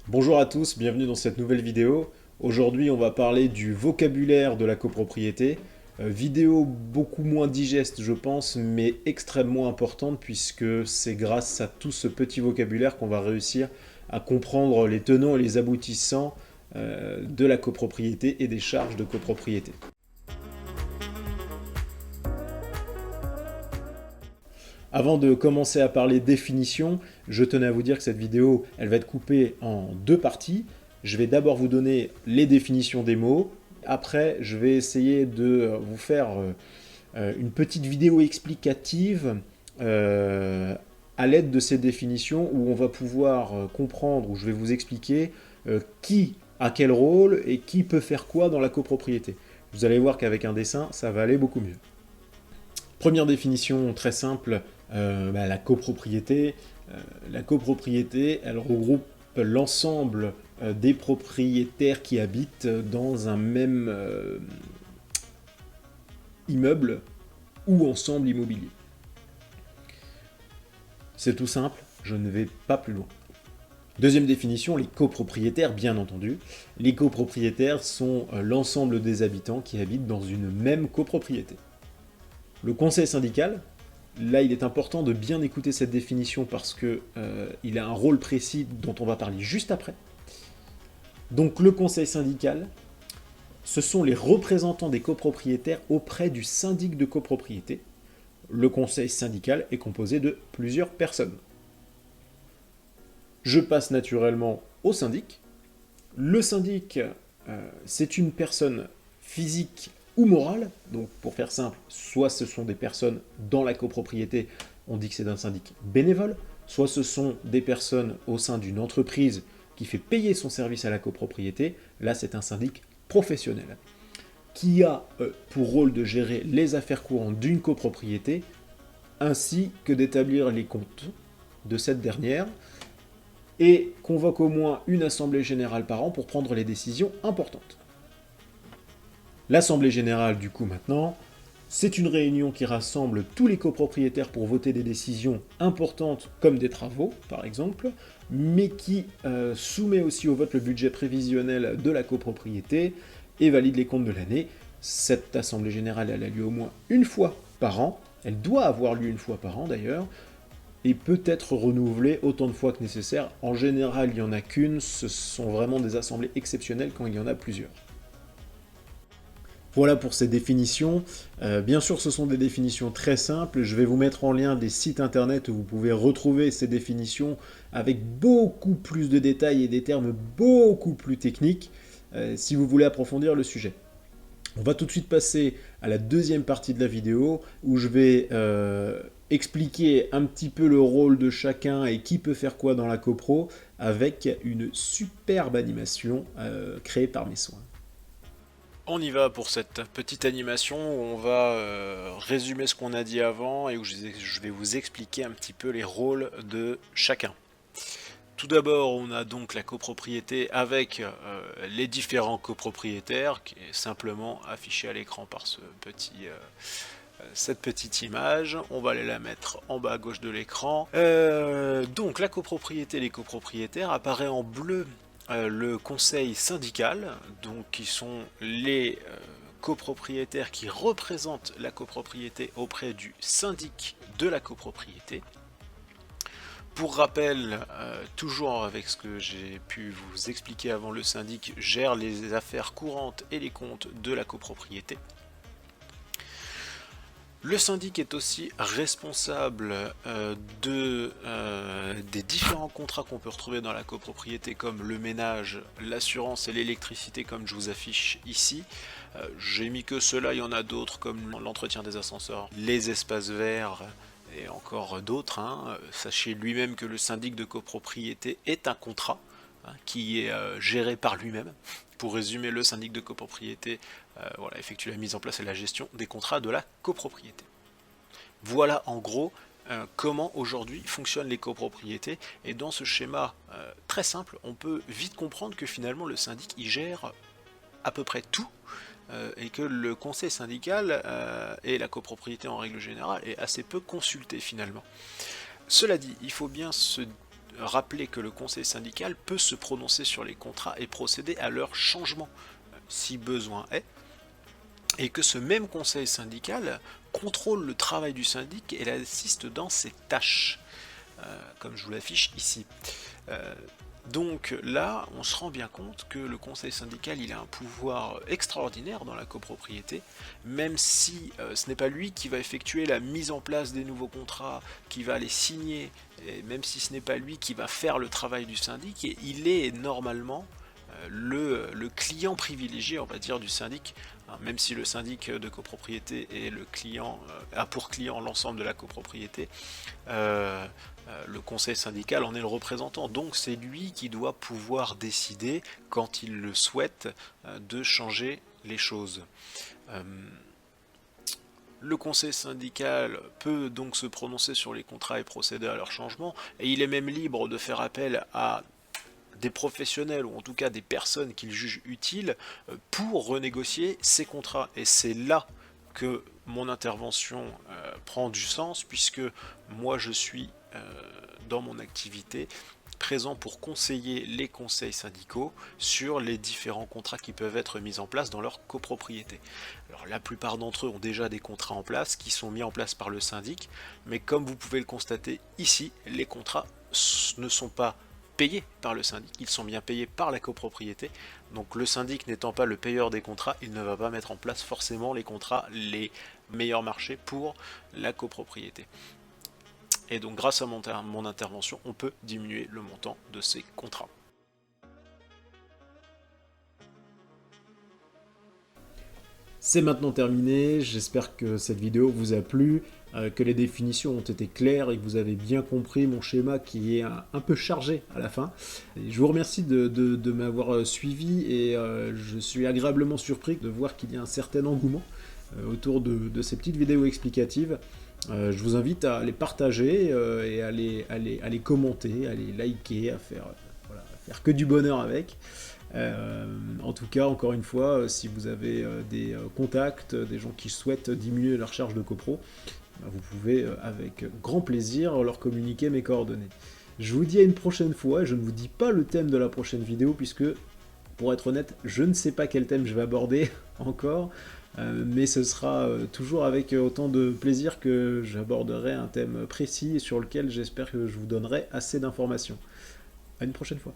Bonjour à tous, bienvenue dans cette nouvelle vidéo. Aujourd'hui, on va parler du vocabulaire de la copropriété. Vidéo beaucoup moins digeste, je pense, mais extrêmement importante puisque c'est grâce à tout ce petit vocabulaire qu'on va réussir à comprendre les tenants et les aboutissants de la copropriété et des charges de copropriété. Avant de commencer à parler définition, je tenais à vous dire que cette vidéo, elle va être coupée en deux parties. Je vais d'abord vous donner les définitions des mots. Après, je vais essayer de vous faire une petite vidéo explicative à l'aide de ces définitions où on va pouvoir comprendre, où je vais vous expliquer qui a quel rôle et qui peut faire quoi dans la copropriété. Vous allez voir qu'avec un dessin, ça va aller beaucoup mieux. Première définition très simple, la copropriété. La copropriété, elle regroupe l'ensemble des propriétaires qui habitent dans un même immeuble ou ensemble immobilier. C'est tout simple, je ne vais pas plus loin. Deuxième définition, les copropriétaires, bien entendu. Les copropriétaires sont l'ensemble des habitants qui habitent dans une même copropriété. Le conseil syndical, là il est important de bien écouter cette définition parce qu'il a un rôle précis dont on va parler juste après. Donc le conseil syndical, ce sont les représentants des copropriétaires auprès du syndic de copropriété. Le conseil syndical est composé de plusieurs personnes. Je passe naturellement au syndic. Le syndic, c'est une personne physique ou morale. Donc pour faire simple, soit ce sont des personnes dans la copropriété, on dit que c'est un syndic bénévole, soit ce sont des personnes au sein d'une entreprise qui fait payer son service à la copropriété, là c'est un syndic professionnel, qui a pour rôle de gérer les affaires courantes d'une copropriété, ainsi que d'établir les comptes de cette dernière, et convoque au moins une assemblée générale par an pour prendre les décisions importantes. L'assemblée générale, du coup, maintenant, c'est une réunion qui rassemble tous les copropriétaires pour voter des décisions importantes, comme des travaux, par exemple, mais qui soumet aussi au vote le budget prévisionnel de la copropriété et valide les comptes de l'année. Cette assemblée générale, elle a lieu au moins une fois par an. Elle doit avoir lieu une fois par an, d'ailleurs, et peut être renouvelée autant de fois que nécessaire. En général, il n'y en a qu'une, ce sont vraiment des assemblées exceptionnelles quand il y en a plusieurs. Voilà pour ces définitions. Bien sûr, ce sont des définitions très simples. Je vais vous mettre en lien des sites internet où vous pouvez retrouver ces définitions avec beaucoup plus de détails et des termes beaucoup plus techniques si vous voulez approfondir le sujet. On va tout de suite passer à la deuxième partie de la vidéo où je vais expliquer un petit peu le rôle de chacun et qui peut faire quoi dans la copro avec une superbe animation créée par mes soins. On y va pour cette petite animation où on va résumer ce qu'on a dit avant et où je vais vous expliquer un petit peu les rôles de chacun. Tout d'abord, on a donc la copropriété avec les différents copropriétaires qui est simplement affiché à l'écran par cette petite image. On va aller la mettre en bas à gauche de l'écran. Donc la copropriété, les copropriétaires, apparaît en bleu le conseil syndical, donc qui sont les copropriétaires qui représentent la copropriété auprès du syndic de la copropriété. Pour rappel, toujours avec ce que j'ai pu vous expliquer avant, le syndic gère les affaires courantes et les comptes de la copropriété. Le syndic est aussi responsable des différents contrats qu'on peut retrouver dans la copropriété comme le ménage, l'assurance et l'électricité comme je vous affiche ici. J'ai mis que cela, il y en a d'autres comme l'entretien des ascenseurs, les espaces verts et encore d'autres. Sachez lui-même que le syndic de copropriété est un contrat qui est géré par lui-même. Pour résumer, le syndic de copropriété effectue la mise en place et la gestion des contrats de la copropriété. Voilà en gros comment aujourd'hui fonctionnent les copropriétés, et dans ce schéma très simple, on peut vite comprendre que finalement le syndic il gère à peu près tout et que le conseil syndical et la copropriété en règle générale est assez peu consulté finalement. Cela dit, il faut bien se rappeler que le conseil syndical peut se prononcer sur les contrats et procéder à leur changement, si besoin est, et que ce même conseil syndical contrôle le travail du syndic et l'assiste dans ses tâches, comme je vous l'affiche ici. Donc là, on se rend bien compte que le conseil syndical, il a un pouvoir extraordinaire dans la copropriété, même si ce n'est pas lui qui va effectuer la mise en place des nouveaux contrats, qui va les signer, et même si ce n'est pas lui qui va faire le travail du syndic, et il est normalement le client privilégié, on va dire, du syndic, hein, même si le syndic de copropriété est le client, a pour client l'ensemble de la copropriété, le conseil syndical en est le représentant. Donc c'est lui qui doit pouvoir décider, quand il le souhaite, de changer les choses. Le conseil syndical peut donc se prononcer sur les contrats et procéder à leur changement, et il est même libre de faire appel à des professionnels, ou en tout cas des personnes qu'il juge utiles, pour renégocier ces contrats. Et c'est là que mon intervention prend du sens, puisque moi je suis dans mon activité présent pour conseiller les conseils syndicaux sur les différents contrats qui peuvent être mis en place dans leur copropriété. Alors la plupart d'entre eux ont déjà des contrats en place qui sont mis en place par le syndic, mais comme vous pouvez le constater ici, les contrats ne sont pas payés par le syndic, ils sont bien payés par la copropriété. Donc le syndic n'étant pas le payeur des contrats, il ne va pas mettre en place forcément les contrats les meilleurs marchés pour la copropriété. Et donc grâce à mon intervention, on peut diminuer le montant de ces contrats. C'est maintenant terminé, j'espère que cette vidéo vous a plu, que les définitions ont été claires et que vous avez bien compris mon schéma qui est un peu chargé à la fin. Et je vous remercie de m'avoir suivi et je suis agréablement surpris de voir qu'il y a un certain engouement autour de ces petites vidéos explicatives. Je vous invite à les partager et à les commenter, à les liker, voilà, à faire que du bonheur avec. En tout cas, encore une fois, si vous avez des contacts, des gens qui souhaitent diminuer leur charge de copro, vous pouvez avec grand plaisir leur communiquer mes coordonnées. Je vous dis à une prochaine fois, je ne vous dis pas le thème de la prochaine vidéo puisque, pour être honnête, je ne sais pas quel thème je vais aborder encore, mais ce sera toujours avec autant de plaisir que j'aborderai un thème précis sur lequel j'espère que je vous donnerai assez d'informations. À une prochaine fois.